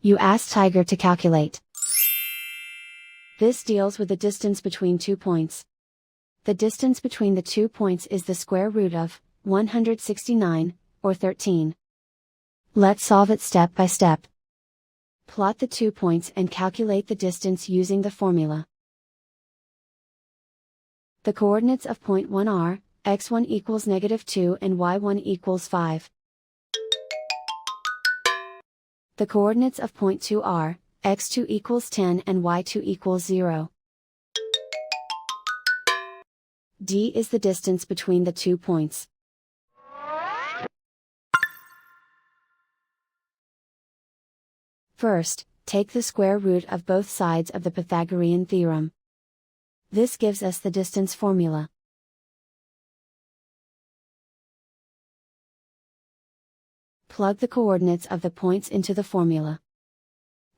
You ask Tiger to calculate. This deals with the distance between 2 points. The distance between the 2 points is the square root of 169, or 13. Let's solve it step by step. Plot the 2 points and calculate the distance using the formula. The coordinates of point 1 are, x1 equals -2 and y1 equals 5. The coordinates of point 2 are, x2 equals 10 and y2 equals 0. D is the distance between the 2 points. First, take the square root of both sides of the Pythagorean theorem. This gives us the distance formula. Plug the coordinates of the points into the formula.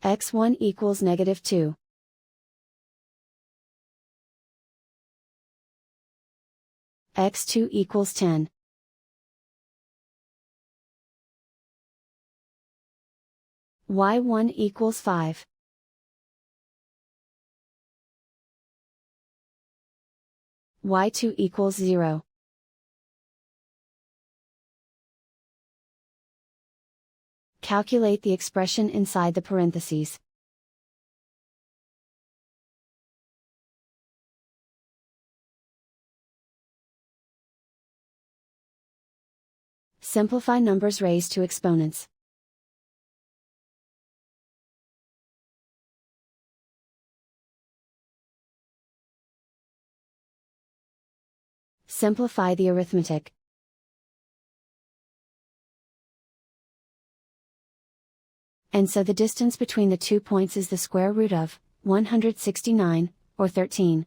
x1 equals -2. x2 equals 10. y1 equals 5. y2 equals 0. Calculate the expression inside the parentheses. Simplify numbers raised to exponents. Simplify the arithmetic. And so the distance between the 2 points is the square root of 169, or 13.